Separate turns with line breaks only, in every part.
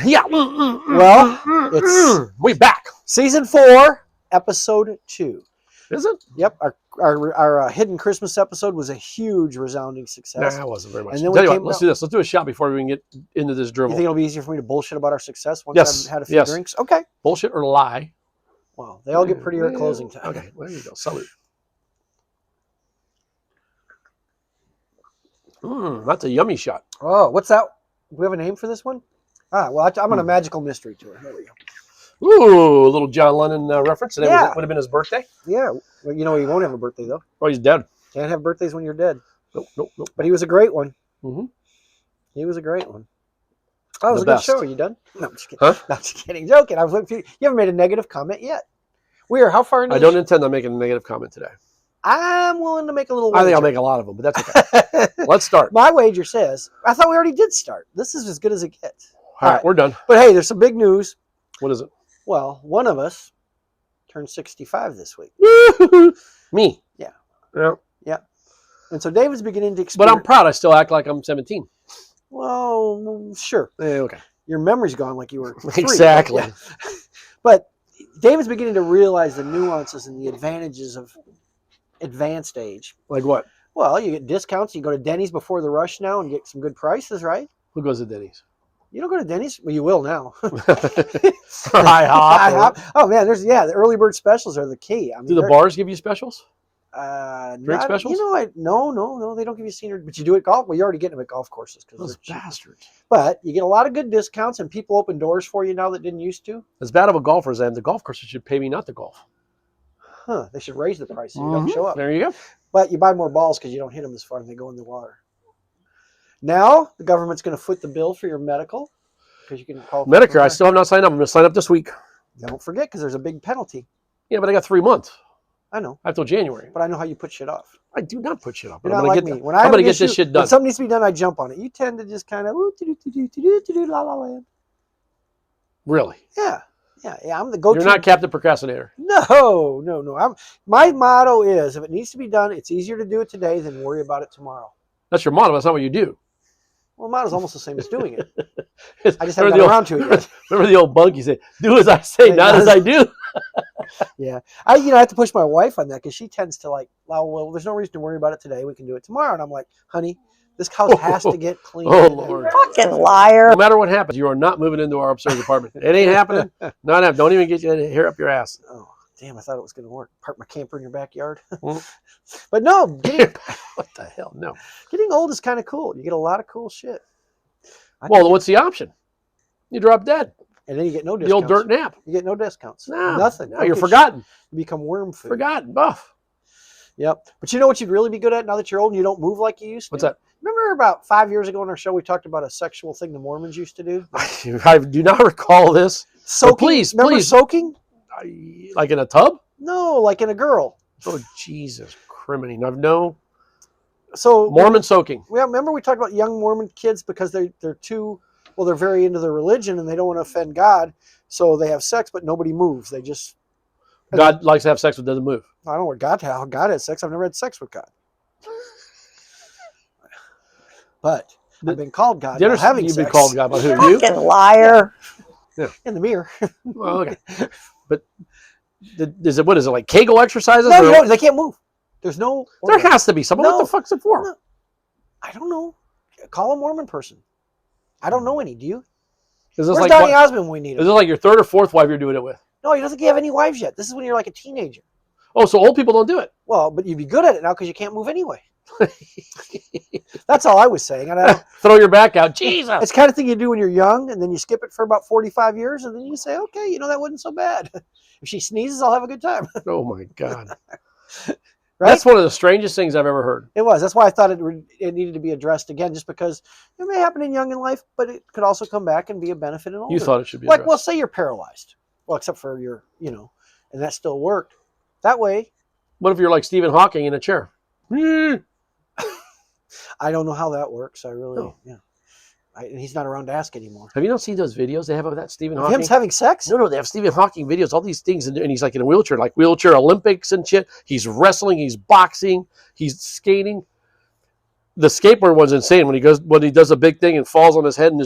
Yeah.
Well, it's
we back.
season 4, episode 2.
Is it?
Yep, our hidden Christmas episode was a huge, resounding success.
Nah, it wasn't very much.
And then
Tell
we
you what,
came
let's
out-
do this. Let's do a shot before we can get into this
You
drivel.
think it'll be easier for me to bullshit about our success once
Yes,
I've had a few
yes.
drinks? Okay.
Bullshit or lie?
Well, they all get prettier at closing time.
Okay, there you go. Salute. That's a yummy shot.
Oh, what's that? Do we have a name for this one? Well, I'm on a magical mystery tour. There we go.
Ooh, a little John Lennon reference. Today
Yeah.
would have been his birthday.
Yeah. Well, you know, you won't have a birthday, though.
Oh, he's dead.
Can't have birthdays when you're dead.
Nope.
But he was a great one.
Mm-hmm.
He was a great one. Oh, it was
The
a good
best.
show. Are you done? No, I'm just kidding.
Huh?
No, I'm just kidding. Joking. I was looking for you. You haven't made a negative comment yet. How far into
I
the
don't intend on making a negative comment today.
I'm willing to make a little wager.
I think I'll make a lot of them, but that's okay. Let's start.
My wager says, I thought we already did start. This is as good as it gets.
All right, we're done.
But hey, there's some big news.
What is it?
Well, one of us turned 65 this week.
Me.
Yeah.
Yeah.
And so David's beginning to
But
experience.
I'm proud. I still act like I'm 17.
Well, sure.
Okay.
Your memory's gone like you were 3.
Exactly.
Yeah. But David's beginning to realize the nuances and the advantages of advanced age.
Like what?
Well, you get discounts. You go to Denny's before the rush now and get some good prices, right?
Who goes to Denny's?
You don't go to Denny's? Well, you will now.
IHOP.
Oh, man. The early bird specials are the key. I mean,
Do the bars give you specials?
drink
specials?
You know, no, they don't give you senior, but you do at golf. Well, you're already getting them at golf courses.
Those bastards.
But you get a lot of good discounts, and people open doors for you now that didn't used to.
As bad of a golfer as I am, the golf courses should pay me not to golf.
Huh, they should raise the price so you don't show up.
There you go.
But you buy more balls because you don't hit them as far and they go in the water. Now, the government's going to foot the bill for your medical because you can call.
Medicare, I still have not signed up. I'm going to sign up this week.
Don't forget because there's a big penalty.
Yeah, but I got 3 months.
I know.
I have till January.
But I know how you put shit off.
I do not put shit up.
You're
I'm
not
going
like
to
me.
get,
When
I'm
have
going to
an
get this
issue-
shit done.
When something needs to be done, I jump on it. You tend to just kind of la la land.
Really?
Yeah. I'm the go-to.
You're not Captain Procrastinator.
No. My motto is, if it needs to be done, it's easier to do it today than worry about it tomorrow.
That's your motto. That's not what you do.
Well, motto's almost the same as doing it. I just
Remember
haven't
the
got around to it yet.
Remember the old bunk? You said, "Do as I say,
Hey,
not as I do."
Yeah, I have to push my wife on that because she tends to like, well, there's no reason to worry about it today. We can do it tomorrow. And I'm like, honey, this house has to get clean.
Oh, Lord.
Fucking liar.
No matter what happens, you are not moving into our upstairs apartment. It ain't happening. Not happening. Don't even get your hair up your ass.
Oh, damn! I thought it was going to work. Park my camper in your backyard.
Mm.
But no,
What the hell? No.
getting old is kind of cool. You get a lot of cool shit.
Well, what's the option? You drop dead.
And then you get no
The
discounts.
old dirt nap.
You get no discounts.
No,
Nothing.
No, you're
Okay,
forgotten.
You become worm food.
Forgotten. Buff.
Yep. But you know what you'd really be good at now that you're old and you don't move like you used to?
What's that?
Remember about 5 years ago on our show, we talked about a sexual thing the Mormons used to do?
I do not recall this.
Soaking.
please,
Remember
please.
soaking?
Like in a tub?
No, like in a girl.
Oh, Jesus. Criminy. No.
So
Mormon soaking.
Well, remember we talked about young Mormon kids because they're very into their religion and they don't want to offend God, so they have sex, but nobody moves. They just
God likes to have sex but doesn't move.
I don't know how God has sex. I've never had sex with God, but I've been called God.
You've
while having
been
sex
called God by who? You?
Fucking liar.
in the mirror.
Well, okay. But what is it, like Kegel exercises?
No,
or-
you don't, they can't move. There's no.
There has to be someone.
No.
What the fuck's it for?
No. I don't know. Call a Mormon person. I don't know any. Do you?
Is this
Where's
like
Donny
what-
Osmond when we need
is
him?
this like your third or fourth wife you're doing it with?
No, he doesn't have any wives yet. This is when you're like a teenager.
Oh, so old people don't do it.
Well, but you'd be good at it now because you can't move anyway. That's all I was saying. And
Throw your back out. Jesus.
it's the kind of thing you do when you're young, and then you skip it for about 45 years, and then you say, okay, that wasn't so bad. If she sneezes, I'll have a good time.
Oh my God.
Right?
That's one of the strangest things I've ever heard.
It was. That's why I thought it needed to be addressed again, just because it may happen in young in life, but it could also come back and be a benefit in older.
You thought it should be
like,
addressed.
well, say you're paralyzed. Well, except for your, and that still worked. That way,
What if you're like Stephen Hawking in a chair?
I don't know how that works. I really,
No.
yeah. And he's not around to ask anymore.
Have you not seen those videos they have of that Stephen
Of
Hawking?
him having sex?
No, they have Stephen Hawking videos, all these things, and he's like in a wheelchair, like wheelchair Olympics and shit. He's wrestling, he's boxing, he's skating. The skateboard one's insane when he does a big thing and falls on his head and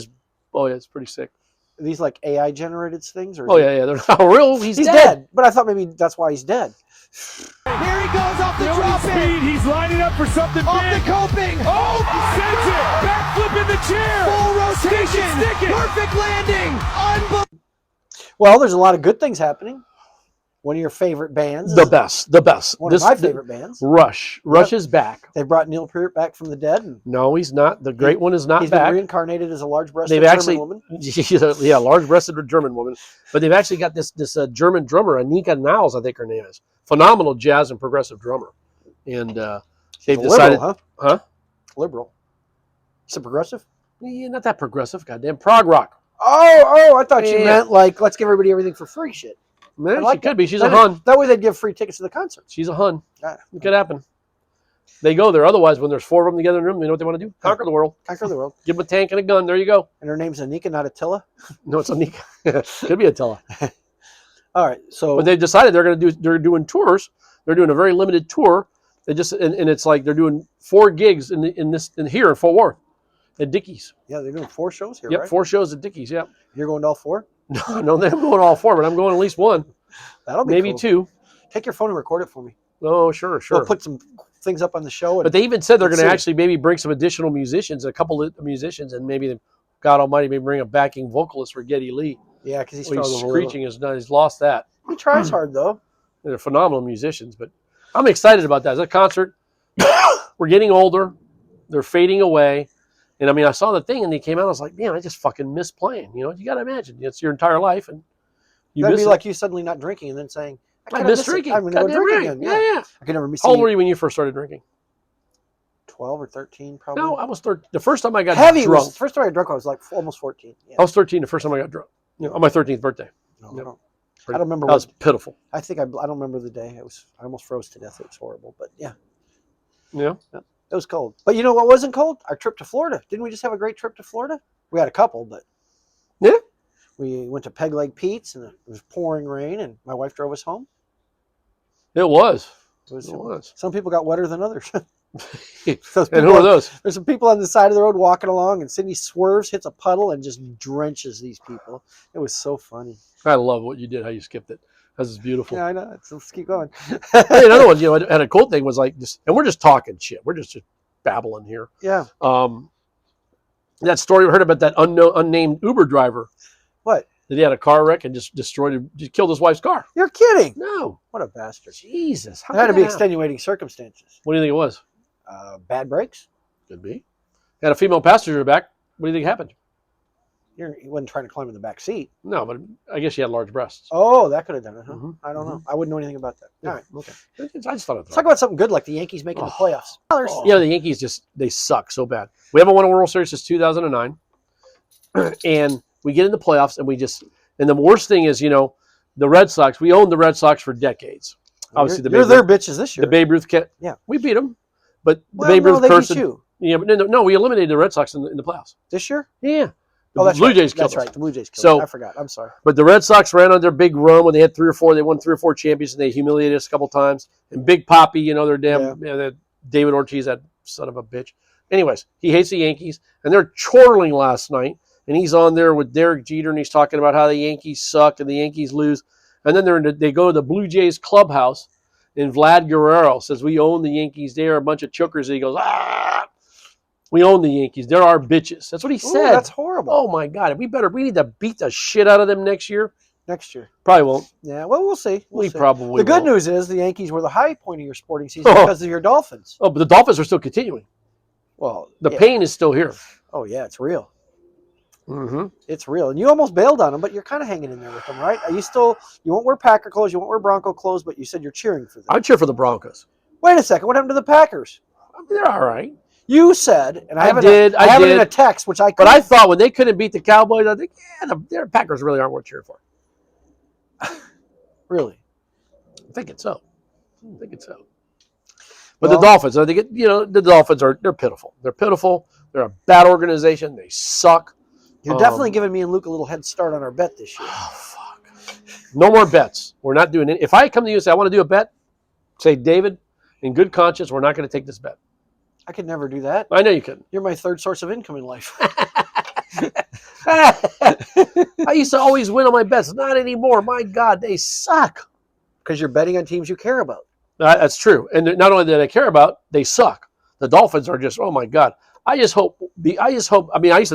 oh yeah, it's pretty sick.
these like AI generated things? Or is
Oh
he-
yeah, they're not real. He's
he's
dead.
dead. But I thought maybe that's why he's dead.
Here he goes off the
Building
drop in.
speed. He's lining up for something
Off
big.
the coping.
Oh, he sends it. Backflip in the chair.
Full rotation.
Stick it.
Perfect landing. Unbelievable.
Well, there's a lot of good things happening. One of your favorite bands.
The
is
best. The best.
One of my favorite bands.
Rush. Rush is back.
They brought Neil Peart back from the dead, and
No, he's not. The great one is not
he's been
back.
reincarnated as a large-breasted
They've
German
actually,
woman.
yeah, large-breasted German woman. But they've actually got this German drummer, Anika Niles, I think her name is. Phenomenal jazz and progressive drummer. And they've
A
decided,
liberal,
huh?
Liberal. Is it progressive?
Yeah, not that progressive. Goddamn prog rock.
Oh, I thought you
Yeah.
meant like let's give everybody everything for free shit.
Man,
like
she could
that.
be. She's a
That-
Hun.
That way they'd give free tickets to the concert.
She's a Hun.
Ah,
It could happen. They go there. Otherwise, when there's 4 of them together in a room, you know what they want to do? Conquer the world.
Conquer the world.
Give them a tank and a gun. There you go.
And her name's Anika, not Attila.
No, it's Anika. Could be Attila.
All right, so
But they've decided they're doing tours. They're doing a very limited tour. They just and it's like they're doing 4 gigs in here in Fort Worth at Dickies.
yeah, they're doing 4 shows here,
Yep,
right?
4 shows at Dickies. Yep.
You're going to all 4?
No, I'm going all 4, but I'm going at least 1,
That'll be
maybe
cool.
2.
Take your phone and record it for me.
Oh, sure.
We'll put some things up on the show. And
But they even said they're
Let's
going to
see.
actually maybe bring some additional musicians, a couple of musicians, and maybe God Almighty may bring a backing vocalist for Geddy Lee.
yeah, because he's
Well, he's
struggling a little.
screeching. He's lost that.
He tries hard though.
They're phenomenal musicians, but I'm excited about that. It's a concert. We're getting older. They're fading away. And I mean, I saw the thing and they came out. I was like, man, I just fucking miss playing. You know, you got to imagine it's your entire life. And you
That'd
miss
be
it.
like you suddenly not drinking and then saying,
I
kinda
miss
miss it.
drinking.
I'm going to go
Goddamn
drink
right.
again.
Yeah.
I could never miss
How old were you when you first started drinking?
12 or 13 probably.
No, I was 13. The first time I got
Heavy
drunk.
was, first time I got drunk I was like almost 14. Yeah.
I was 13 the first time I got drunk. You know, on my 13th birthday.
No,
Yep.
I don't remember
That was
what,
pitiful.
I think I don't remember the day. I almost froze to death. It was horrible, but yeah,
Yeah.
it was cold. But you know what wasn't cold? Our trip to Florida. Didn't we just have a great trip to Florida? We had a couple, but
Yeah.
we went to Peg Leg Pete's and it was pouring rain and my wife drove us home.
It was.
It was,
It was.
some people got wetter than others.
And
Those
who
people-
are those?
There's some people on the side of the road walking along, and Sydney swerves, hits a puddle, and just drenches these people. It was so funny.
I love what you did, how you skipped it. This is beautiful.
Yeah, I know. Let's keep going.
Hey, another one, you know, had a cool thing was like, just, and we're just talking shit. We're just babbling here.
Yeah.
That story we heard about that unnamed Uber driver
What?
that he had a car wreck and just just killed his wife's car.
You're kidding.
No,
What a bastard.
Jesus, how
There had to
could
be
that happen?
extenuating circumstances.
What do you think it was?
Bad brakes.
Could be. Had a female passenger back. What do you think happened?
He wasn't trying to climb in the back seat.
No, but I guess she had large breasts.
Oh, that could have done it, huh?
Mhm.
I don't know. I wouldn't know anything about that. All right.
Okay. I just thought
Let's talk about something good like the Yankees making the playoffs.
Yeah, the Yankees they suck so bad. We haven't won a World Series since 2009, and we get in the playoffs and the worst thing is, you know, the Red Sox. We owned the Red Sox for decades. Obviously,
You're their bitches this year.
the Babe Ruth kid.
Yeah.
We beat them, but the
Well,
Babe
no,
Ruth
they beat
person.
you
Yeah, but no, we eliminated the Red Sox in the playoffs.
this year.
Yeah, the
Oh, that's
Blue
right.
Jays killed
That's
us.
right. The Blue Jays killed
So-
us. I forgot. I'm sorry.
But the Red Sox ran on their big run when they had 3 or 4. They won 3 or 4 champions, and they humiliated us a couple times. And Big Poppy, you know, their damn that David Ortiz, that son of a bitch. Anyways, he hates the Yankees, and they're chortling last night. And he's on there with Derek Jeter, and he's talking about how the Yankees suck and the Yankees lose. And then they go to the Blue Jays clubhouse, and Vlad Guerrero says, "We own the Yankees. They are a bunch of chookers." And he goes, "Ah, we own the Yankees. They're our bitches." That's what he
Ooh,
said.
that's horrible.
Oh my God! We need to beat the shit out of them next year.
Next year.
Probably won't.
Yeah. Well, we'll see. We'll
We
see.
probably
The good
won't.
news is the Yankees were the high point of your sporting season
Oh.
because of your Dolphins.
Oh, but the Dolphins are still continuing.
Well,
The
yeah.
pain is still here.
Oh yeah, it's real.
Mm-hmm.
It's real. And you almost bailed on them, but you're kind of hanging in there with them, right? Are you still? You won't wear Packer clothes. You won't wear Bronco clothes, but you said you're cheering for them.
I cheer for the Broncos.
Wait a second. What happened to the Packers?
I mean, they're all right.
You said, and I
I
have it.
did,
I
I
have it in
did.
a text, which I.
But I thought when they couldn't beat the Cowboys, I think, yeah, their Packers really aren't worth cheering for.
really.
I'm thinking so. But
Well-
the Dolphins, I think, the Dolphins they're pitiful. They're pitiful. They're a bad organization. They suck.
You're definitely giving me and Luke a little head start on our bet this year.
Oh, fuck. No more bets. We're not doing it. If I come to you and say, I want to do a bet, say, David, in good conscience, we're not going to take this bet.
I could never do that.
I know you couldn't.
You're my third source of income in life.
I I used to always win on my bets. Not anymore. My God, they suck.
Because you're betting on teams you care about.
That's true. And not only that I care about, they suck. The Dolphins are just, oh my God. I used to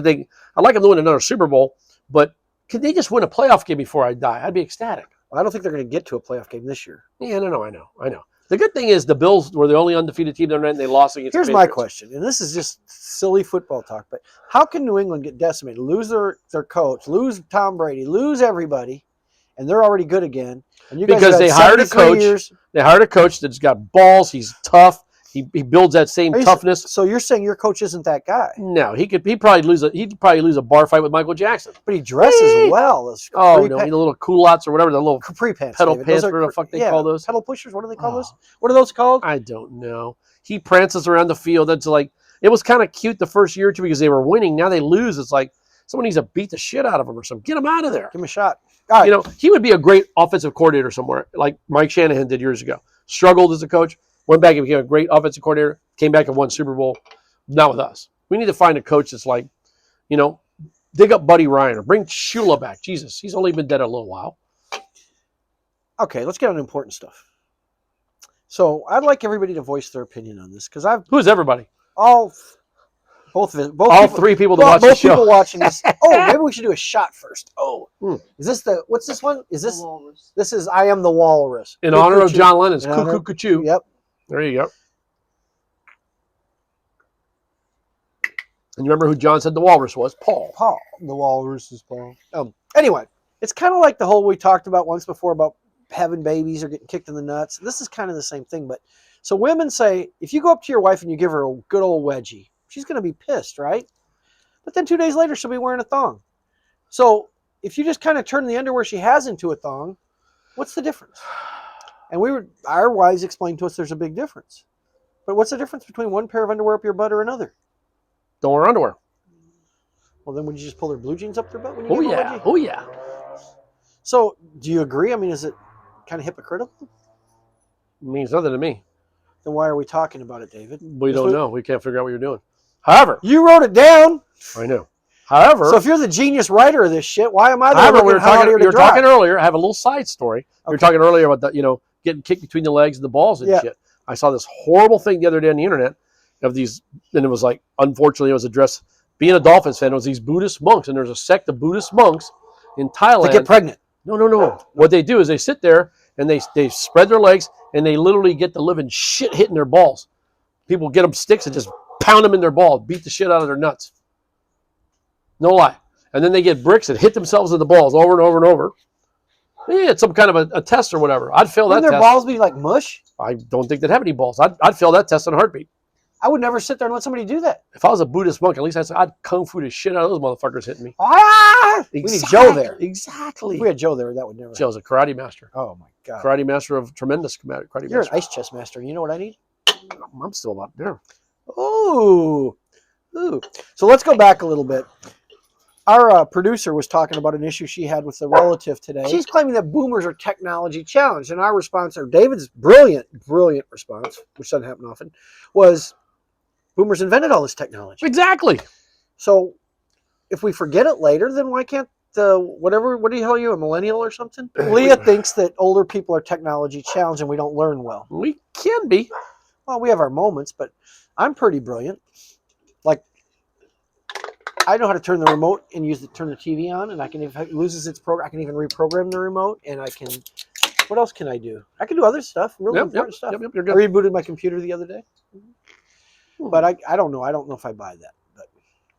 think, I'd like them to win another Super Bowl, but could they just win a playoff game before I die? I'd be ecstatic.
Well, I don't think they're going to get to a playoff game this year.
Yeah, I know. The good thing is the Bills were the only undefeated team that night, and they lost against
Here's
the
my
Patriots.
question, and this is just silly football talk, but how can New England get decimated, lose their coach, lose Tom Brady, lose everybody, and they're already good again? And you guys
Because
have had
they hired a
73
coach.
years.
They hired a coach that's got balls. He's tough. He builds that same toughness.
So you're saying your coach isn't that guy,
No, he'd probably lose a bar fight with Michael Jackson.
but he dresses well. Those
Oh
capri
no,
pa-
the little culottes or whatever, the little
capri pants,
pedal
David.
pants,
Those are
whatever the fuck they call those.
pedal pushers. What do they call
Oh.
those? What are those called?
I don't know. He prances around the field. That's like, it was kind of cute the first year or two because they were winning. Now they lose. It's like someone needs to beat the shit out of him or something. Get him out of there.
Give him a shot. All right.
You know, he would be a great offensive coordinator somewhere, like Mike Shanahan did years ago. Struggled as a coach, went back and became a great offensive coordinator, came back and won Super Bowl. Not with us. We need to find a coach that's like, you know, dig up Buddy Ryan or bring Shula back. Jesus, he's only been dead a little while.
Okay, let's get on important stuff. So I'd like everybody to voice their opinion on this because I've
Who's everybody?
both
All
people,
three people that
Well,
watch the
both
show.
people watching this. Oh, maybe we should do a shot first. Oh,
Hmm.
is this what's this one? Is this? This is I Am the Walrus.
In honor of
Cuckoo.
John Lennon's
In honor-
Cuckoo Cuckoo.
Yep.
There you go. And you remember who John said the walrus was? Paul.
Paul. The Walrus is Paul. Anyway, it's kind of like the whole we talked about once before about having babies or getting kicked in the nuts. This is kind of the same thing. But so women say, if you go up to your wife and you give her a good old wedgie, she's going to be pissed, right? But then 2 days later, she'll be wearing a thong. So if you just kind of turn the underwear she has into a thong, what's the difference? And our wives explained to us there's a big difference. But what's the difference between one pair of underwear up your butt or another?
Don't wear underwear.
Well, then would you just pull their blue jeans up their butt when you
Oh
give her a
yeah.
wedgie?
Oh yeah.
So do you agree? I mean, is it kind of hypocritical?
Means nothing to me.
Then why are we talking about it, David?
We
Yes,
don't know. We can't figure out what you're doing. However,
You wrote it down.
I know. However,
So if you're the genius writer of this shit, why am I the one
we were
looking how
talking.
here
You
to
were
drive?
talking earlier. I have a little side story. We were
Okay.
talking earlier about the, getting kicked between the legs and the balls and
Yeah.
shit. I saw this horrible thing the other day on the internet of these, and it was like, unfortunately, it was addressed. Being a Dolphins fan, it was these Buddhist monks, and there's a sect of Buddhist monks in Thailand.
To get pregnant.
No. What they do is they sit there and they spread their legs and they literally get the living shit hitting their balls. People get them sticks and just pound them in their balls, beat the shit out of their nuts. No lie. And then they get bricks and hit themselves in the balls over and over and over. Yeah, it's some kind of a test or whatever. I'd fail that
Wouldn't their
test.
balls be like mush?
I don't think they'd have any balls. I'd fail that test in a heartbeat.
I would never sit there and let somebody do that.
If I was a Buddhist monk, at least I'd kung fu the shit out of those motherfuckers hitting me.
Ah! We need Joe there.
Exactly.
If we had Joe there, that would never happen.
Joe's a karate master.
Oh my God.
Karate master of tremendous karate
You're an
master.
ice chest master. You know what I need?
I'm still about there.
Ooh. So let's go back a little bit. Our producer was talking about an issue she had with the relative today. She's claiming that boomers are technology challenged. And our response, or David's brilliant response, which doesn't happen often, was boomers invented all this technology.
Exactly.
So if we forget it later, then why can't what the hell are you, a millennial or something? Leah thinks that older people are technology challenged and we don't learn well.
We can be.
Well, we have our moments, but I'm pretty brilliant. Like, I know how to turn the remote and turn the TV on, and I can, if it loses its program, I can even reprogram the remote, and I can, what else can I do? I can do other stuff, really important stuff.
Yep, you're
I
good.
rebooted my computer the other day. But I don't know. I don't know if I buy that. But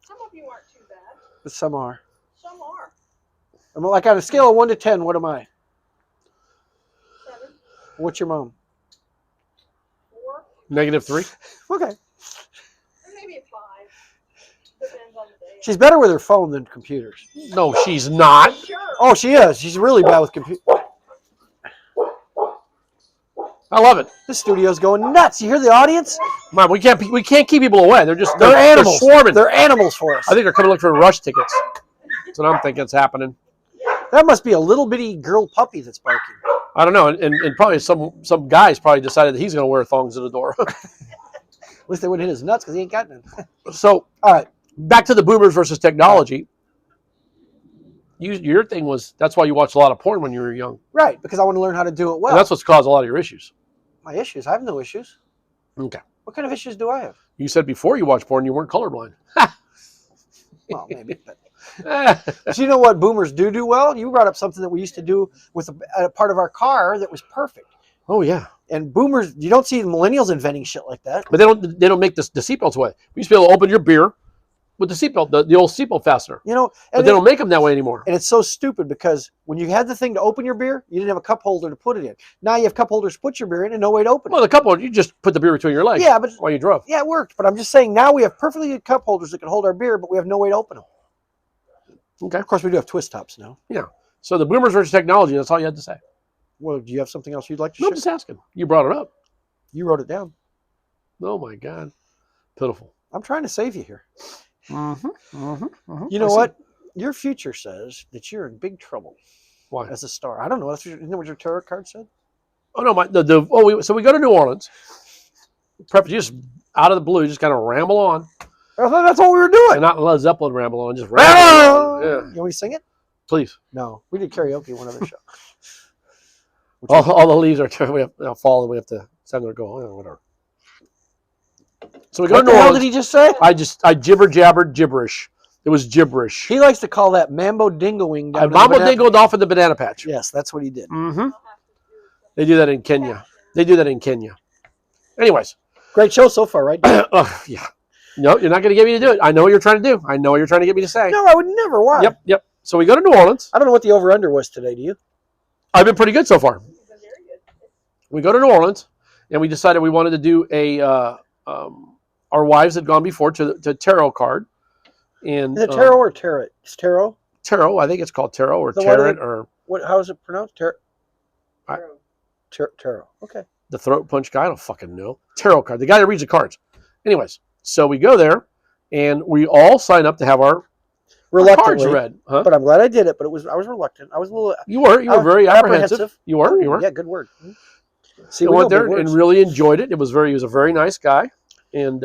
Some of you aren't too bad.
some are.
Some are.
I'm like, on a scale of 1 to 10, what am I?
7,
What's your mom?
4,
-3.
Okay.
or maybe a 5. Depends on the day.
She's better with her phone than computers.
No, she's not.
Sure.
Oh, she is. She's really bad with computers.
I love it.
This studio's going nuts. You hear the audience?
Mom, we can't keep people away. They're just
They're animals.
They're swarming.
They're animals for us.
I think they're coming to look for rush tickets. That's what I'm thinking is happening.
That must be a little bitty girl puppy that's barking.
I don't know, and probably some guys probably decided that he's going to wear thongs at the door.
At least they wouldn't hit his nuts because he ain't got none.
So
All right.
back to the boomers versus technology. Your thing was that's why you watched a lot of porn when you were young.
Right, because I want to learn how to do it well.
And that's what's caused a lot of your issues.
My issues. I have no issues.
Okay.
What kind of issues do I have?
You said before you watched porn you weren't colorblind.
Well, maybe. But
Ah,
so you know what boomers do well? You brought up something that we used to do with a part of our car that was perfect.
oh yeah.
And boomers, you don't see millennials inventing shit like that.
But they don't make the seatbelts away. We used to be able to open your beer with the seatbelt, the old seatbelt fastener.
You know,
But
and,
they don't make them that way anymore.
and it's so stupid because when you had the thing to open your beer, you didn't have a cup holder to put it in. Now you have cup holders to put your beer in and no way to open
Well,
it.
the couple you just put the beer between your legs.
Yeah, but
while you drove.
yeah, it worked. But I'm just saying now we have perfectly good cup holders that can hold our beer, but we have no way to open them.
Okay.
Of course, we do have twist tops now.
So the boomers versus technology. That's all you had to say.
Well, do you have something else you'd like to
No,
share?
I'm just asking. You brought it up.
You wrote it down.
Oh my God, pitiful.
I'm trying to save you here.
Mm-hmm.
You know what? Your future says that you're in big trouble
Why?
as a star. I don't know. Isn't that what your tarot card said?
Oh no, so we go to New Orleans. Prep just out of the blue, just kind of ramble on,
I thought that's all we were doing.
and not Led Zeppelin ramble on, just ramble on. Yeah,
You want me to sing it?
please.
No, we did karaoke one other show.
All the leaves are we have fallen. We have to send them to go. Whatever. So we go
What
to
the
New
hell
Orleans.
did he just say?
I jibber jabbered gibberish. It was gibberish.
He likes to call that mambo dingoing.
I mambo dingoed off in the banana patch.
Yes, that's what he did.
Mm-hmm. They do that in Kenya. Anyways,
Great show so far, right?
yeah. No, you're not going to get me to do it. I know what you're trying to do. I know what you're trying to get me to say.
No, I would never. Why?
Yep. So we go to New Orleans.
I don't know what the over/under was today. Do you?
I've been pretty good so far. We go to New Orleans, and we decided we wanted to do our wives had gone before to tarot card. And
Is it tarot or tarot? It's tarot.
tarot, I think it's called tarot or
So what
tarot
are they-
or
What? How is it pronounced? Tarot.
I-
Tarot. Okay.
the throat punch guy. I don't fucking know. Tarot card. The guy that reads the cards. Anyways, so we go there, and we all sign up to have our cards
Reluctantly,
read. Huh?
but I'm glad I did it. But I was reluctant. I was a little.
You were very apprehensive.
apprehensive.
You were.
Ooh, yeah, good word. See,
I
we
went
know
there
big
and
words.
really enjoyed it. He was a very nice guy and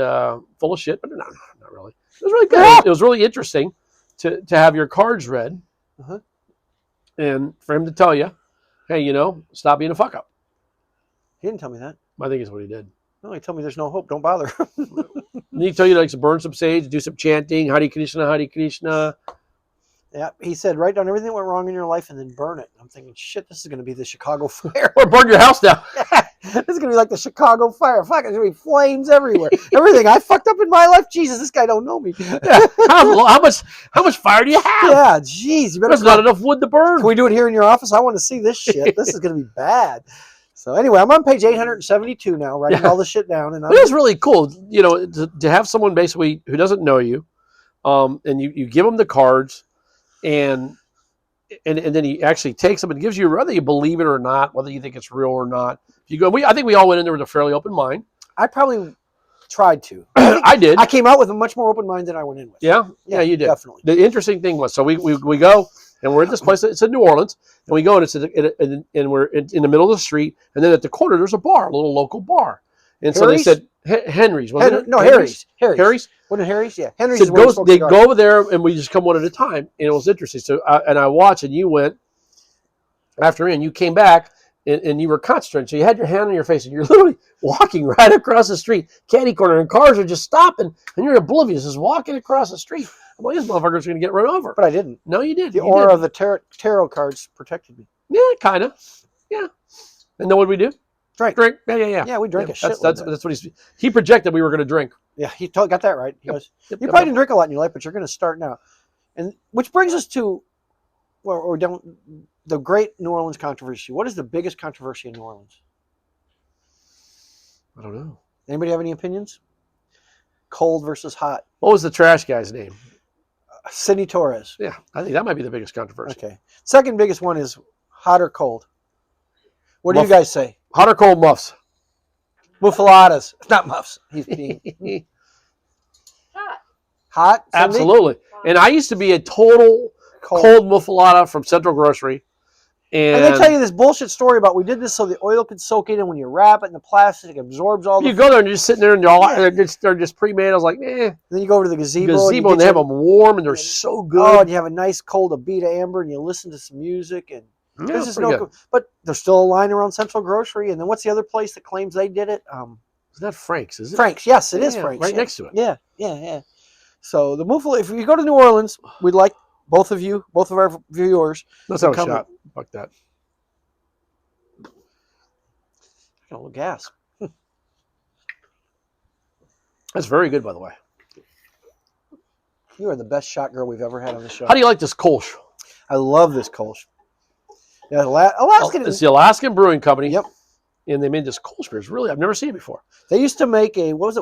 full of shit, but not really. It was really good. It was really interesting to have your cards read,
Uh-huh.
and for him to tell you, hey, stop being a fuck up.
He didn't tell me that.
I think is what he did.
No, he told me there's no hope. Don't bother.
And he told you to burn some sage, do some chanting, Hare Krishna, Hare Krishna.
Yeah, he said write down everything that went wrong in your life and then burn it. I'm thinking, shit, this is going to be the Chicago fire.
Or burn your house down.
This is going to be like the Chicago fire. Fuck, there's going to be flames everywhere. Everything I fucked up in my life. Jesus, this guy don't know me.
Yeah. How much fire do you have?
Yeah, jeez, you better.
There's not enough wood to burn.
Can we do it here in your office? I want to see this shit. This is going to be bad. So anyway, I'm on page 872 now, writing all this shit down, and
But it was really cool, to have someone basically who doesn't know you, and you give them the cards, and then he actually takes them and gives you, whether you believe it or not, whether you think it's real or not. If you go, I think we all went in there with a fairly open mind.
I probably tried to.
I did.
I came out with a much more open mind than I went in with.
Yeah, you did.
Definitely.
The interesting thing was, so we go and we're at this place. It's in New Orleans, and we go and and we're in the middle of the street, and then at the corner there's a bar, a little local bar. And so they
Harry's?
said Henry's, wasn't it?
No, Harry's.
Harry's.
Wasn't it Harry's? Yeah, Henry's.
So
is where we're supposed
they
to
go over there, and we just come one at a time, and it was interesting. So I watched, and you went after me, and you came back, and you were concentrating. So you had your hand on your face, and you're literally walking right across the street, caddy corner, and cars are just stopping, and you're oblivious, just walking across the street. I'm like, this motherfucker's going to get run over.
But I didn't.
No, you did.
The aura of the tarot cards protected me.
Yeah, kind of. Yeah. And then what did we do?
Drink.
Yeah.
Yeah, we drank a shit.
That's what he projected we were going to drink.
Yeah, he got that right. He
Yep.
goes,
Yep,
you
yep,
probably
yep.
didn't drink a lot in your life, but you're going to start now. And which brings us to, or don't, the great New Orleans controversy. What is the biggest controversy in New Orleans?
I don't know.
Anybody have any opinions? Cold versus hot.
What was the trash guy's name?
Sidney Torres.
Yeah, I think that might be the biggest controversy.
Okay. Second biggest one is hot or cold. What do you
Muff.
guys say?
Hot or cold muffs?
Muffaladas. It's not muffs. He's being
Hot.
hot. Cindy?
Absolutely. And I used to be a total cold muffalata from Central Grocery.
And they tell you this bullshit story about we did this so the oil could soak in, and when you wrap it in the plastic, it absorbs all the.
you go there and you're just sitting there and they're just pre-made. I was like, eh.
Then you go over to the gazebo.
Gazebo, and they have them warm and they're so good.
Oh, and you have a nice cold Abita Amber, and you listen to some music, and
Yeah,
there's just
pretty
no.
good.
But there's still a line around Central Grocery, and then what's the other place that claims they did it?
It's not Frank's, is it?
Frank's. Yes, it is
Yeah,
Frank's.
right
yeah.
next to it.
Yeah. So the Moufle, if you go to New Orleans, we'd like both of our viewers.
Let's have a
Come-
shot. Fuck that.
Got a little gas.
That's very good, by the way.
You are the best shot girl we've ever had on the show.
How do you like this Kolsch?
I love this Kolsch. Yeah, Alaskan.
It's the Alaskan Brewing Company.
Yep.
And they made this Kolsch beer. It's really, I've never seen it before.
They used to make a winter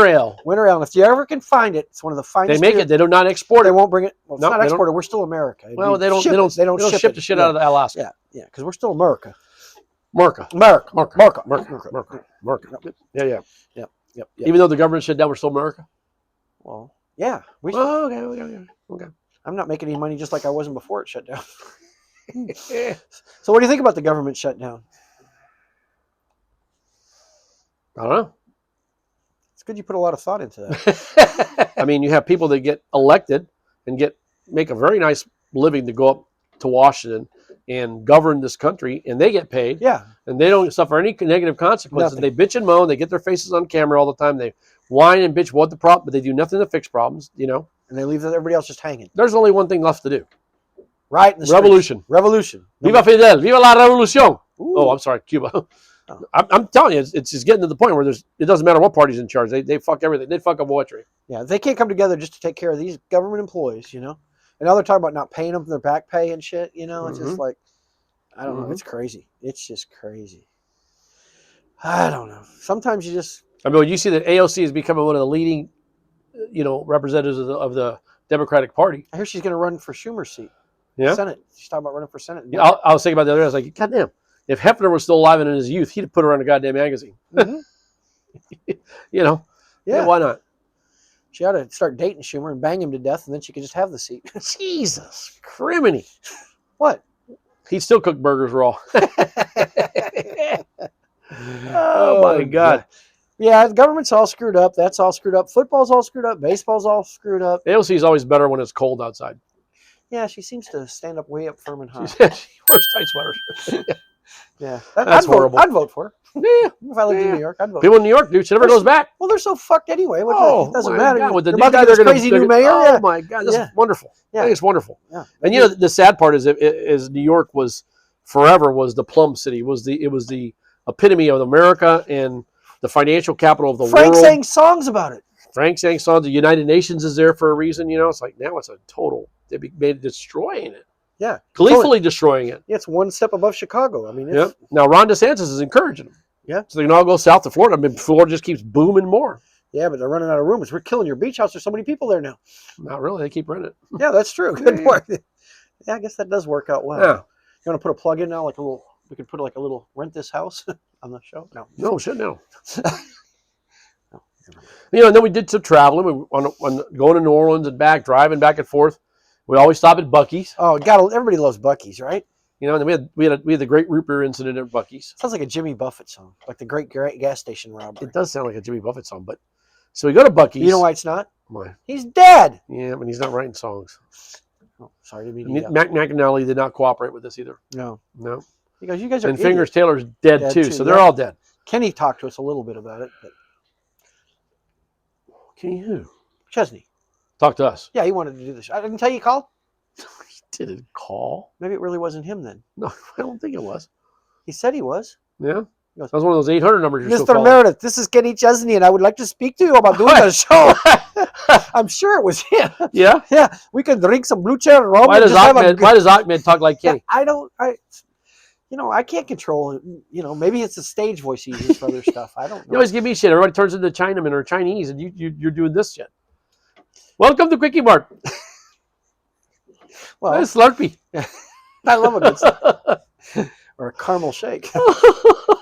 Ale.
winter ale. And if you ever can find it, it's one of the
They
finest.
make it. They do not export
They
it.
won't bring it. Well, it's
No,
not
they don't-
exported. We're still America.
Well, they don't
ship
ship the shit out of Alaska.
Yeah, because we're still America.
America. Yeah.
Yep.
Even though the government shut down, we're still America.
Well, yeah.
Oh, okay.
I'm not making any money just like I wasn't before it shut down. So what do you think about the government shutdown?
I don't know.
It's good you put a lot of thought into that.
I mean, you have people that get elected and make a very nice living to go up to Washington and govern this country, and they get paid,
Yeah.
and they don't suffer any negative consequences.
Nothing.
They bitch and moan. They get their faces on camera all the time. They whine and bitch what the problem, but they do nothing to fix problems. You know,
And they leave everybody else just hanging.
there's only one thing left to do:
Right in the streets.
revolution. Viva Fidel! Viva la revolución! Oh, I'm sorry, Cuba.
Oh.
I'm telling you, it's just getting to the point where it doesn't matter what party's in charge. They fuck everything. They fuck up poetry.
Yeah, they can't come together just to take care of these government employees, you know? And now they're talking about not paying them their back pay and shit, you know? It's just like, I don't know. It's crazy. It's just crazy. I don't know. Sometimes you just...
I mean, when you see that AOC is becoming one of the leading, representatives of the Democratic Party.
I hear she's going to run for Schumer's seat.
Yeah.
Senate. She's talking about running for Senate.
Yeah, I was thinking about the other day. I was like, God damn, if Hefner was still alive and in his youth, he'd have put her on a goddamn magazine.
Mhm.
Yeah. Why not?
She ought to start dating Schumer and bang him to death, and then she could just have the seat.
Jesus, criminy.
What?
He'd still cook burgers raw. Oh my God.
Yeah, the government's all screwed up. That's all screwed up. Football's all screwed up. Baseball's all screwed up.
AOC is always better when it's cold outside.
Yeah, she seems to stand up way up firm and high.
She wears tight sweaters.
Yeah,
That's horrible.
I'd vote for her.
Yeah.
If I lived in
Yeah.
New York, I'd vote.
People in New York, dude, she never goes back.
Well, they're so fucked anyway.
Oh,
It doesn't
my
matter.
God, with the
They're
new
about to
guy,
get this
they're gonna-
crazy
they're
new
gonna-
mayor.
Oh
Yeah.
my God, this
Yeah.
is wonderful.
Yeah.
I think it's wonderful.
Yeah.
And the sad part is New York was forever was the plum city. It was the epitome of America and the financial capital of the
Frank
world.
sang songs about it.
Frank sang songs. The United Nations is there for a reason. It's like now it's a total. They made destroying it.
Yeah.
Gleefully destroying it.
Yeah, it's one step above Chicago. I mean, it's,
Yep. Now Ron DeSantis is encouraging them.
Yeah.
So they can all go south to Florida. I mean, Florida just keeps booming more.
yeah, but they're running out of rooms. We're killing your beach house. There's so many people there now.
Not really. They keep renting it.
Yeah, that's true. Good
Yeah.
point. Yeah, I guess that does work out well.
Yeah.
You want to put a plug in now, like a little? We could put like a little rent this house on the show. No.
No, shit, no. And then we did some traveling. We on going to New Orleans and back, driving back and forth. We always stop at Buc-ee's.
Oh, God! Everybody loves Buc-ee's, right?
And then we had the great root beer incident at Buc-ee's.
Sounds like a Jimmy Buffett song, like the Great Gas Station Robbery.
It does sound like a Jimmy Buffett song, but so we go to Buc-ee's.
You know why it's not?
Why?
He's dead.
Yeah, but he's not writing songs.
Oh, sorry to be.
Mac McAnally did not cooperate with this either.
No.
No.
He goes, you guys are
And Fingers
idiots."
Taylor's dead,
Dead
too,
too,
so they're
yeah.
all dead.
Kenny talked to us a little bit about it, but
Kenny who?
Chesney.
Talk to us.
Yeah, he wanted to do this. I didn't tell you he called.
He didn't call.
Maybe it really wasn't him then.
No, I don't think it was.
He said he was.
Yeah?
He goes,
That was one of those 800 numbers you're still
Mr.
calling.
Meredith, this is Kenny Chesney, and I would like to speak to you about doing the show. I'm sure it was him.
Yeah?
Yeah, we could drink some blue cherry rum.
Why
and
does
just have a
Ahmed talk like
Yeah,
Kenny?
I can't control it. Maybe it's the stage voice he uses for other stuff. I don't
You
know.
always give me shit. Everybody turns into Chinaman or Chinese, and you're doing this shit. Welcome to Quickie Mart.
Well,
Hey, Slurpee.
I love a good stuff. Or a caramel shake.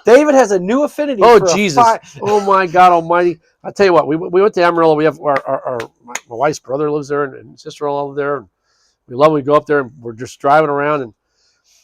David has a new affinity.
Oh,
for
Jesus. Oh, my God almighty. I'll tell you what. We went to Amarillo. We have my wife's brother lives there and sister-in-law live there. And we love it. We go up there, and we're just driving around. And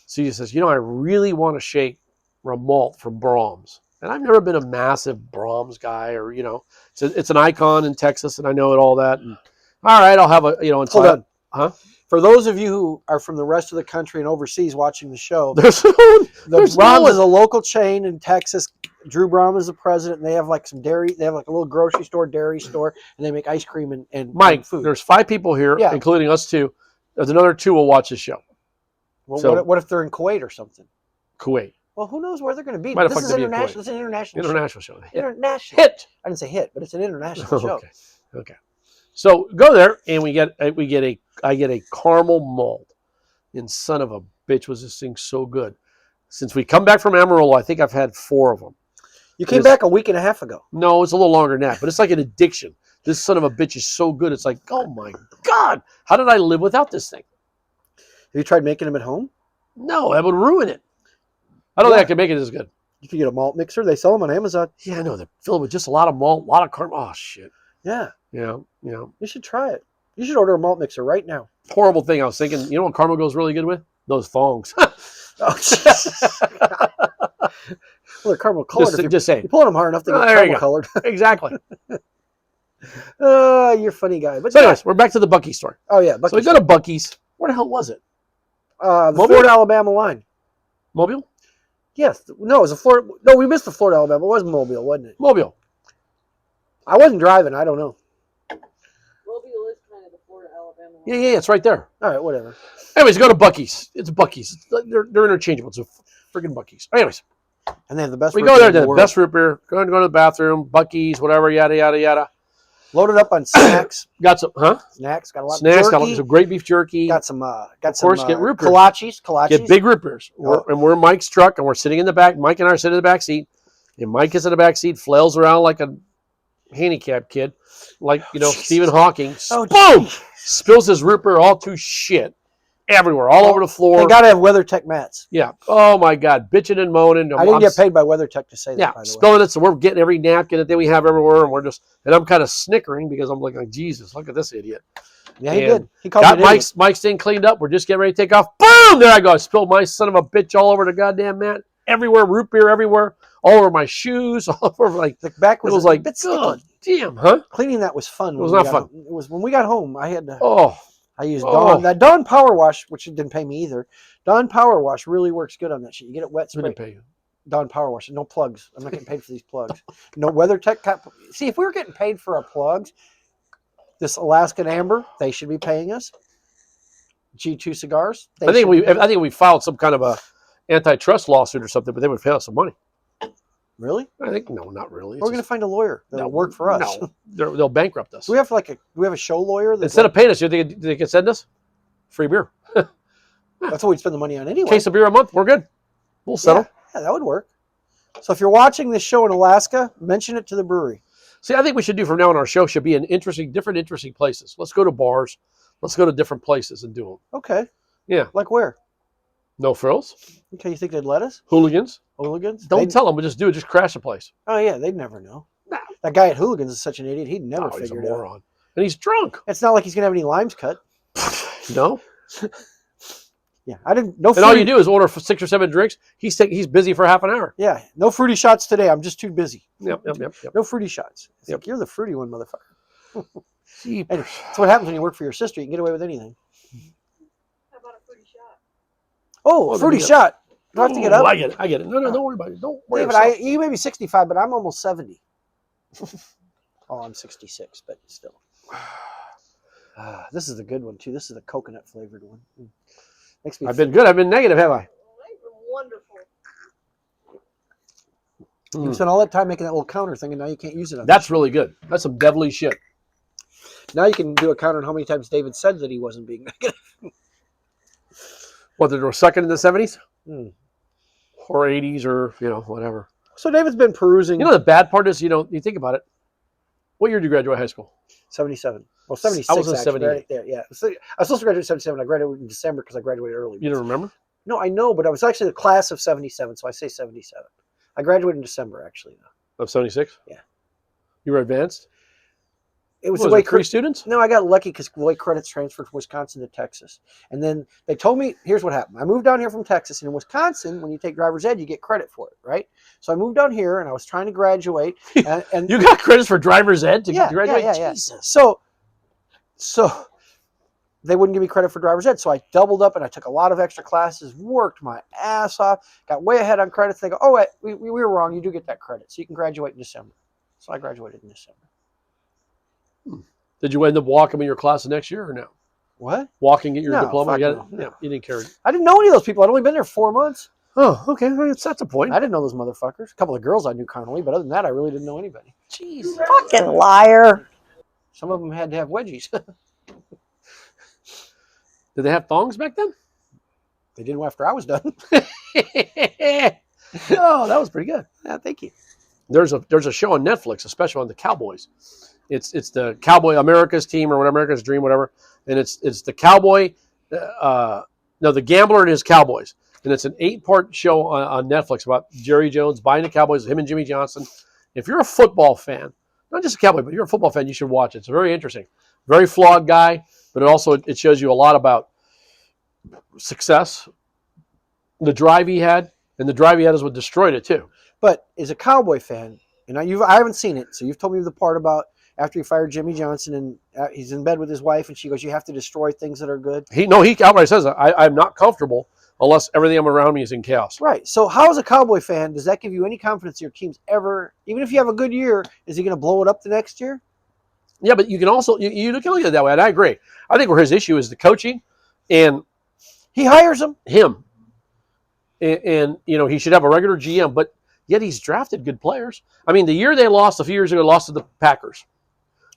CJ says, I really want to shake a malt from Brahms. And I've never been a massive Brahms guy, or it's an icon in Texas, and I know it all that. And all right, I'll have a And so
Hold on.
Huh?
For those of you who are from the rest of the country and overseas watching the show,
There's
the Brahms
no
is a local chain in Texas. Drew Brahm is the president, and they have like some dairy. They have like a little grocery store, dairy store, and they make ice cream and
Mike.
food.
There's 5 people here,
Yeah.
including us 2. There's another 2 will watch the show.
Well,
so-
what if they're in Kuwait or something?
Kuwait,
Well, who knows where they're going to be?
Might have
This is
fucked to be in
international.
Kuwait.
It's an international.
international show.
Show. International.
Hit.
I didn't say hit, but it's an international show.
Okay. So go there, and I get a caramel malt. And son of a bitch, was this thing so good? Since we come back from Amarillo, I think I've had 4 of them.
You came
It's-
back a week and a half ago.
No, it's a little longer than that, but it's like an addiction. This son of a bitch is so good. It's like, oh my God, how did I live without this thing?
Have you tried making them at home?
No, that would ruin it. I don't think I can make it as good.
You can get a malt mixer. They sell them on Amazon.
Yeah, I know. They're filled with just a lot of malt, a lot of caramel. Oh, shit.
Yeah,
You
you should try it. You should order a malt mixer right now.
horrible thing. I was thinking, you know what caramel goes really good with? Those thongs.
Oh, well, they're caramel colored. If
just
you're
saying.
pulling them hard enough, they get
There you
caramel colored.
Exactly.
You're a funny guy. But
So anyways, we're back to the Buc-ee store.
oh yeah,
So we
Buc-ee's.
go to Buc-ee's. Where the hell was it?
The
Mobile?
Florida Alabama line.
Mobile?
Yes, no, it was a Florida. No, we missed the Florida Alabama. It was Mobile, wasn't it?
Mobile.
I wasn't driving. I don't know.
Mobile is kind of the Florida, Alabama line.
Yeah, it's right there.
All right, whatever.
Anyways, go to Buc-ee's. It's Buc-ee's. They're interchangeable. It's a friggin' Buc-ee's. Anyways,
And they have the best.
we
root
go
beer
there
in
to the
world.
best root beer. Go to the bathroom, Buc-ee's, whatever, yada, yada, yada.
Loaded up on snacks.
Got some,
Snacks. Got a lot
Snacks,
of
got
jerky.
some great beef jerky.
Got some.
course, get root beer.
kolaches.
Get big root beers. And we're in Mike's truck, and we're sitting in the back. Mike and I are sitting in the back seat, and Mike is in the back seat, flails around like a handicapped kid, like Stephen Hawking.
Oh,
Boom!
geez.
Spills his root beer all to shit everywhere, all over the floor.
They got to have WeatherTech mats.
Yeah. Oh my God, bitching and moaning.
I didn't get paid by WeatherTech to say that.
Yeah,
by the way.
spilling it. So we're getting every napkin that we have everywhere, and I'm kind of snickering because I'm like, Jesus, look at this idiot.
Yeah, he
and
did. He called
Got
me
Mike's thing cleaned up. We're just getting ready to take off. Boom! There I go. I spilled my son of a bitch all over the goddamn mat. Everywhere, root beer everywhere, all over my shoes, all over like.
The back
It
was
was
a
like,
bit sticky.
God damn, huh?
Cleaning that was fun.
It was
when we
not
got
fun.
home. It was when we got home. I had to.
Oh,
I used
Oh.
Dawn. That Dawn Power Wash, which didn't pay me either. Dawn Power Wash really works good on that shit. You get it wet,
we
spray.
didn't pay you.
Dawn Power Wash. No plugs. I'm not getting paid for these plugs. No WeatherTech. See, if we were getting paid for our plugs, this Alaskan Amber, they should be paying us. G2 Cigars.
I think we filed some kind of a antitrust lawsuit or something, but they would pay us some money.
Really.
I think no, not really.
We're going to find a lawyer that'll work for us.
No, they'll bankrupt us.
Do we have do we have a show lawyer?
Instead of paying us, you think they could send us free beer,
that's what we'd spend the money on anyway.
case of beer a month. We're good. We'll settle.
Yeah, that would work. So if you're watching this show in Alaska, mention it to the brewery.
See, I think we should do from now on. Our show should be in different interesting places. Let's go to bars. Let's go to different places and do them.
Okay.
Yeah.
Like where?
No frills,
Okay, you think they'd let us?
hooligans.
Hooligans?
Don't tell them. We just do it. Just crash the place.
Oh yeah, they'd never know.
Nah.
That guy at Hooligans is such an idiot. He'd never
Oh, he's a
figure it out.
moron, and he's drunk.
It's not like he's gonna have any limes cut.
No.
Yeah, I didn't. No.
And all
Fruity,
you do is order 6 or 7 drinks. He's busy for half an hour.
Yeah, no fruity shots today. I'm just too busy.
Yep.
No fruity shots. It's
Yep.
like, you're the fruity one, motherfucker.
See,
And that's what happens when you work for your sister. You can get away with anything.
How about a fruity shot?
Oh,
Oh,
fruity
yeah.
shot. You have to get up.
I get it. No, don't worry about it. Don't worry
David,
about it.
you may be 65, but I'm almost 70. Oh, I'm 66, but still. This is the good one too. This is the coconut flavored one. Makes me.
I've been good. I've been negative, have I?
They've been wonderful.
You spent all that time making that little counter thing, and now you can't use it. On
That's really good. That's some devilly shit.
Now you can do a count on how many times David said that he wasn't being negative.
What, they were second in the 70s?
Hmm.
Or 80s or, whatever.
So David's been perusing.
The bad part is, you think about it. What year did you graduate high school?
77. Well, 76.
I was in
actually,
78.
right there, yeah. So, I was supposed to graduate in 77. I graduated in December because I graduated early.
You don't remember?
No, I know, but I was actually the class of 77, so I say 77. I graduated in December, actually. Though.
Of 76?
Yeah.
You were advanced?
It was
Was
the way
it 3 students?
No, I got lucky because the way credits transferred from Wisconsin to Texas. And then they told me, here's what happened. I moved down here from Texas, and in Wisconsin, when you take driver's ed, you get credit for it, right? So I moved down here, and I was trying to graduate. And
You got credits for driver's ed to graduate?
yeah.
Jesus.
So they wouldn't give me credit for driver's ed. So I doubled up, and I took a lot of extra classes, worked my ass off, got way ahead on credits. They go, oh, wait, we were wrong. You do get that credit. So you can graduate in December. So I graduated in December.
Did you end up walking in your class the next year or no?
What?
Walking, get your
No,
diploma?
fuck
You,
no.
yeah, you didn't care.
I didn't know any of those people. I'd only been there 4 months.
Oh, okay. That's a point.
I didn't know those motherfuckers. A couple of girls I knew carnally, but other than that, I really didn't know anybody.
Jeez.
Fucking liar.
Some of them had to have wedgies.
Did they have thongs back then?
They did after I was done.
Oh, that was pretty good.
Yeah, thank you.
There's a show on Netflix, a special on the Cowboys. It's the Cowboy America's Team or what, America's Dream, whatever. And it's the Cowboy, the Gambler and his Cowboys. And it's an 8-part show on Netflix about Jerry Jones buying the Cowboys, him and Jimmy Johnson. If you're a football fan, not just a Cowboy, but you're a football fan, you should watch it. It's very interesting. Very flawed guy, but it shows you a lot about success, the drive he had, and the drive he had is what destroyed it too.
But as a Cowboy fan, and I haven't seen it, so you've told me the part about after he fired Jimmy Johnson and he's in bed with his wife, and she goes, "You have to destroy things that are good."
He outright says, I'm not comfortable unless everything around me is in chaos.
Right. So how, as a Cowboy fan, does that give you any confidence your team's ever, even if you have a good year, is he going to blow it up the next year?
Yeah, but you can also you can look at it that way, and I agree. I think where his issue is the coaching and
He hires them.
him. And he should have a regular GM, but yet he's drafted good players. I mean, the year they lost a few years ago, lost to the Packers.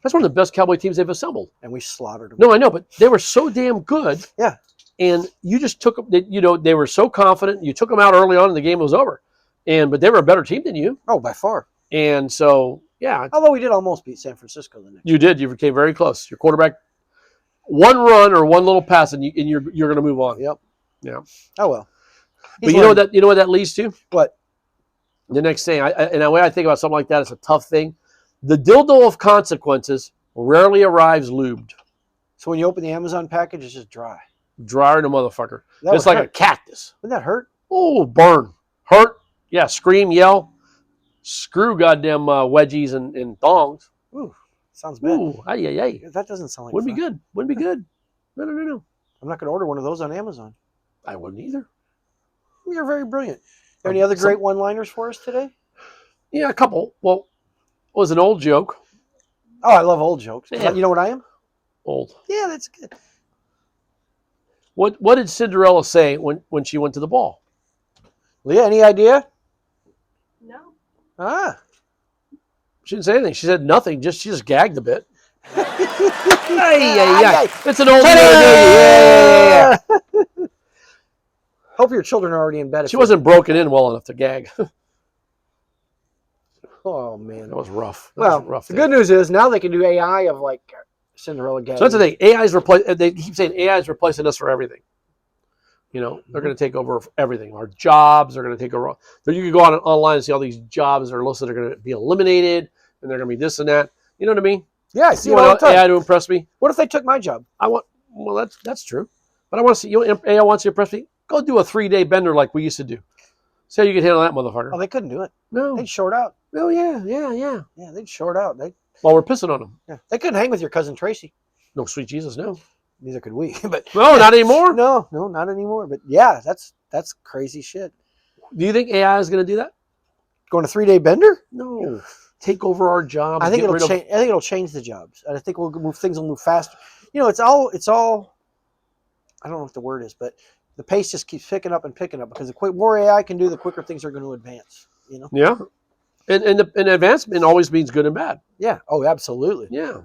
That's one of the best Cowboy teams they've assembled.
And we slaughtered them.
No, I know, but they were so damn good.
Yeah.
And you just took them, they were so confident. You took them out early on and the game was over. But they were a better team than you.
Oh, by far.
And so, yeah,
Although we did almost beat San Francisco the next
you did. You came very close. Your quarterback, one run or one little pass, and you're going to move on.
Yep.
Yeah.
Oh, well.
But you know what that leads to?
What?
The next thing, and the way I think about something like that, it's a tough thing. The dildo of consequences rarely arrives lubed.
So when you open the Amazon package, it's just dry.
Drier than a motherfucker.
That
It's
would
like a
hurt.
cactus.
Wouldn't that hurt?
Oh, burn. Hurt. Yeah, scream, yell. Screw goddamn wedgies and thongs.
Ooh, sounds bad.
Ooh, ay.
That doesn't sound like
Wouldn't be
fun.
good. Wouldn't be good. No.
I'm not going to order one of those on Amazon.
I wouldn't either.
You're very brilliant. Are there any other great one-liners for us today?
Yeah, a couple. Well, it was an old joke.
Oh, I love old jokes.
Yeah.
You know what I am?
Old.
Yeah, that's good.
What did Cinderella say when she went to the ball?
Leah, any idea?
No.
Ah.
She didn't say anything. She said nothing. She just gagged a bit.
Ay.
It's an old joke.
Ta-da! Hope your children are already in bed.
She wasn't broken in well enough to gag.
Oh, man.
That was rough.
Well,
rough.
the good news is now they can do AI of like Cinderella gags.
So that's the thing. They keep saying AI is replacing us for everything. They're going to take over everything. Our jobs are going to take over. You can go online and see all these jobs that are listed are going to be eliminated, and they're going to be this and that. You know what I mean?
Yeah, I see
You
it all the
want
time.
AI to impress me?
What if they took my job?
Well, that's true. But I want to see. AI wants to impress me. Go do a 3-day bender like we used to do. See how you can handle that, motherfucker.
Oh, they couldn't do it.
No.
They'd short out.
Oh, yeah.
Yeah, they'd short out.
While we're pissing on them.
They couldn't hang with your cousin Tracy.
No, sweet Jesus, no.
Neither could we. But
No, not anymore.
no, not anymore. But yeah, that's crazy shit.
Do you think AI is going to do that?
Going a 3-day bender?
No. Take over our jobs.
I think
get
it'll
rid of-
change. I think it'll change the jobs, and I think things will move faster. It's all. I don't know what the word is, but the pace just keeps picking up because the more AI can do, the quicker things are going to advance.
Yeah. And advancement always means good and bad.
Yeah. Oh, absolutely.
Yeah.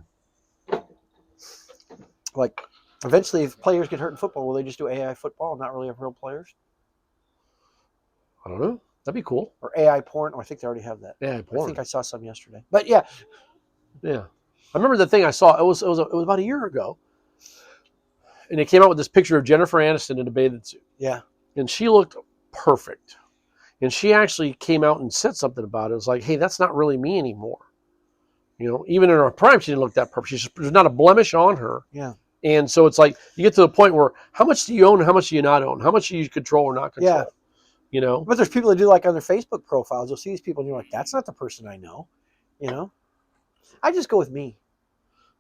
Like, eventually, if players get hurt in football, will they just do AI football and not really have real players?
I don't know. That'd be cool.
Or AI porn? Oh, I think they already have that.
Yeah,
I
porn.
think I saw some yesterday. But yeah,
Yeah. I remember the thing I saw. It was about a year ago. And it came out with this picture of Jennifer Aniston in a bathing suit.
yeah.
And she looked perfect. And she actually came out and said something about it. It was like, hey, that's not really me anymore. You know, even in her prime, she didn't look that perfect. There's not a blemish on her.
Yeah.
And so it's like you get to the point where how much do you own and how much do you not own? How much do you control or not control?
Yeah.
You know?
But there's people that do like on their Facebook profiles. You'll see these people and you're like, that's not the person I know. You know? I just go with me.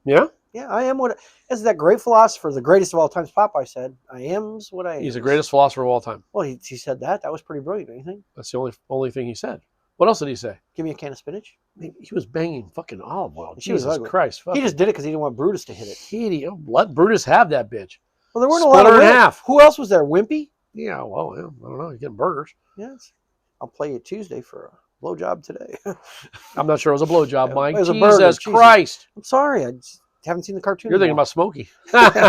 Yeah?
Yeah, I am what as that great philosopher, the greatest of all times, Popeye said, I am's what I am.
He's the greatest philosopher of all time.
Well, he said that. That was pretty brilliant, don't you think?
That's the only thing he said. What else did he say?
Give me a can of spinach.
He was banging fucking olive oil.
She was
Jesus
ugly.
Christ.
He just did it because he didn't want Brutus to hit it.
Let Brutus have that bitch.
Well, there weren't a
Split
lot of
her in
women.
half.
Who else was there? Wimpy?
Yeah, well, I don't know. He's getting burgers.
Yes. I'll play you Tuesday for a blowjob today.
I'm not sure it was a blowjob, Mike.
It was a burger.
Jesus Christ.
I'm sorry. I just haven't seen the cartoon.
You're thinking about Smokey. Another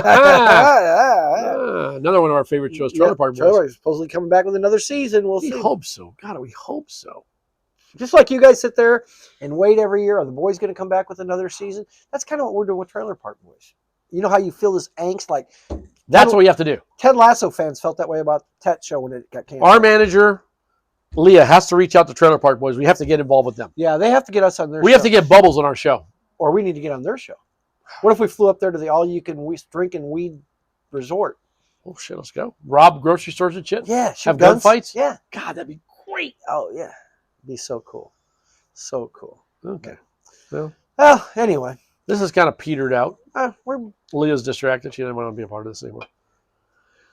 one of our favorite shows, Trailer Park Boys.
Trailer Park supposedly coming back with another season. We'll
We
see.
hope so. God, we hope so.
Just like you guys sit there and wait every year, are the boys going to come back with another season? That's kind of what we're doing with Trailer Park Boys. You know how you feel this angst? Like
That's what we have to do.
Ted Lasso fans felt that way about the Tet show when it got canceled.
Our manager, Leah, has to reach out to Trailer Park Boys. We have to get involved with them.
Yeah, they have to get us on their
We
show.
have to get Bubbles on our show.
Or we need to get on their show. What if we flew up there to the all-you-can-drink and weed resort?
Oh, shit, let's go. Rob grocery stores and shit?
Yeah. shoot
Have
guns?
gunfights?
Yeah.
God, that'd be great.
Oh, yeah. It'd be so cool. So cool.
Okay.
Well, anyway.
This is kind of petered out.
We're
Leah's distracted. She doesn't want to be a part of this anymore.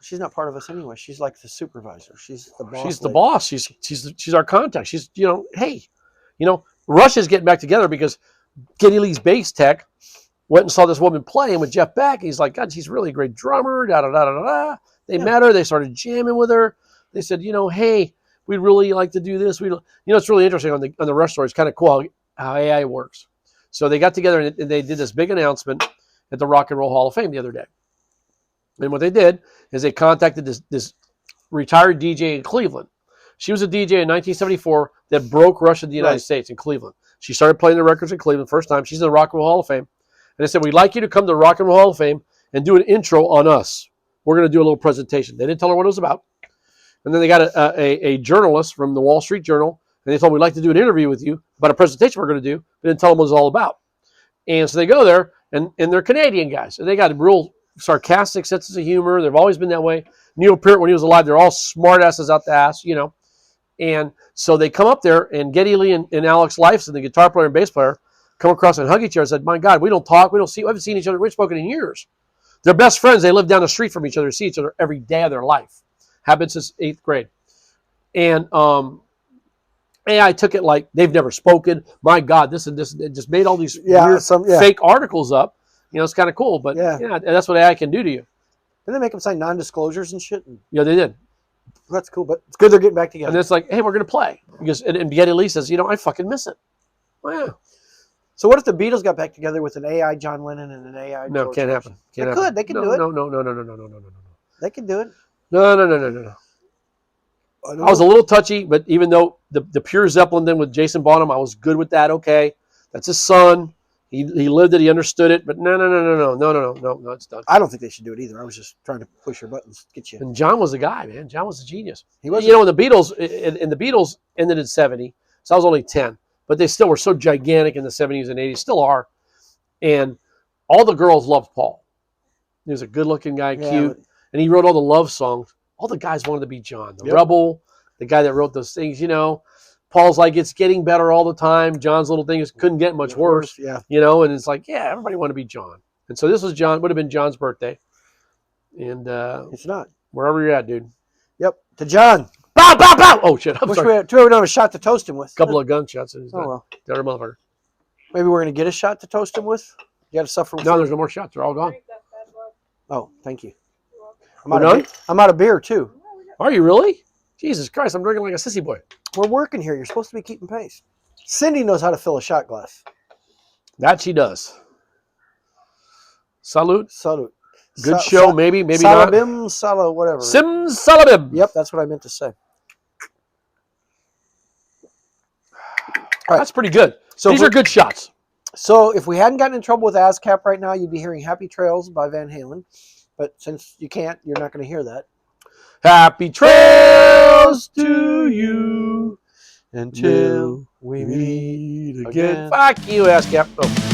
She's not part of us anyway. She's like the supervisor. She's the boss.
She's the
lady.
boss. She's our contact. She's, hey, Russia's getting back together because Geddy Lee's bass tech went and saw this woman playing with Jeff Beck. He's like, God, she's really a great drummer. Da da da da da. They met her. They started jamming with her. They said, hey, we'd really like to do this. It's really interesting on the Rush story. It's kind of cool how AI works. So they got together and they did this big announcement at the Rock and Roll Hall of Fame the other day. And what they did is they contacted this retired DJ in Cleveland. She was a DJ in 1974 that broke Rush in the United States in Cleveland. She started playing the records in Cleveland first time. She's in the Rock and Roll Hall of Fame. And they said, we'd like you to come to the Rock and Roll Hall of Fame and do an intro on us. We're going to do a little presentation. They didn't tell her what it was about. And then they got a journalist from the Wall Street Journal, and they told them, we'd like to do an interview with you about a presentation we're going to do. They didn't tell them what it was all about. And so they go there, and they're Canadian guys. And they got a real sarcastic sense of humor. They've always been that way. Neil Peart, when he was alive, they're all smart asses out the ass, And so they come up there, and Geddy Lee and Alex Lifeson, the guitar player and bass player, come across and hug each other and said, my God, we don't talk. We haven't seen each other. We've spoken in years. They're best friends. They live down the street from each other, see each other every day of their life. Happened since 8th grade. And AI took it like they've never spoken. My God, this and this. It just made all these weird, fake articles up. It's kind of cool. But yeah, that's what AI can do to you.
Didn't they make them sign non-disclosures and shit?
Yeah, they did.
That's cool, but it's good they're getting back together.
And it's like, hey, we're going to play. And Geddy Lee says, I fucking miss it. Well, yeah.
So what if the Beatles got back together with an AI John Lennon and an AI
No,
George
can't
Harrison?
happen. Can't
They
happen.
could. They can do it.
No.
They can do it.
No. I was a little touchy, but even though the pure Zeppelin thing with Jason Bonham, I was good with that. Okay, that's his son. He lived it. He understood it. But no, it's done.
I don't think they should do it either. I was just trying to push your buttons, get you.
And John was the guy, man. John was a genius.
He was.
When the Beatles and the Beatles ended in '70, so I was only 10, but they still were so gigantic in the '70s and '80s, still are. And all the girls loved Paul. He was a good-looking guy, cute, and he wrote all the love songs. All the guys wanted to be John, the rebel, the guy that wrote those things. Paul's like, it's getting better all the time. John's little thing couldn't get much worse.
Yeah.
And it's like, yeah, everybody wanted to be John. And so this was would have been John's birthday. And
It's not.
wherever you're at, dude.
Yep. To John.
Bow, bow, bow. Oh, shit. I'm
Wish
sorry.
we had a shot to toast him with.
Couple of gunshots. And he's
Oh,
done.
well.
The other motherfucker.
Maybe we're going to get a shot to toast him with? You got to suffer with
No, there's no more shots. They're all gone.
Drink that bad luck.
Oh, thank you.
We're done?
I'm out of beer, too.
Are you really? Jesus Christ, I'm drinking like a sissy boy.
We're working here. You're supposed to be keeping pace. Cindy knows how to fill a shot glass.
That she does. Salute.
Salute.
Good show, maybe not.
Salabim, sala, whatever.
Sim Salabim.
Yep, that's what I meant to say.
That's pretty good.
So
These are good shots.
So if we hadn't gotten in trouble with ASCAP right now, you'd be hearing Happy Trails by Van Halen. But since you can't, you're not going to hear that.
Happy trails to you
Until we meet
meet again.
Again.
Fuck you, ASCAP. Oh.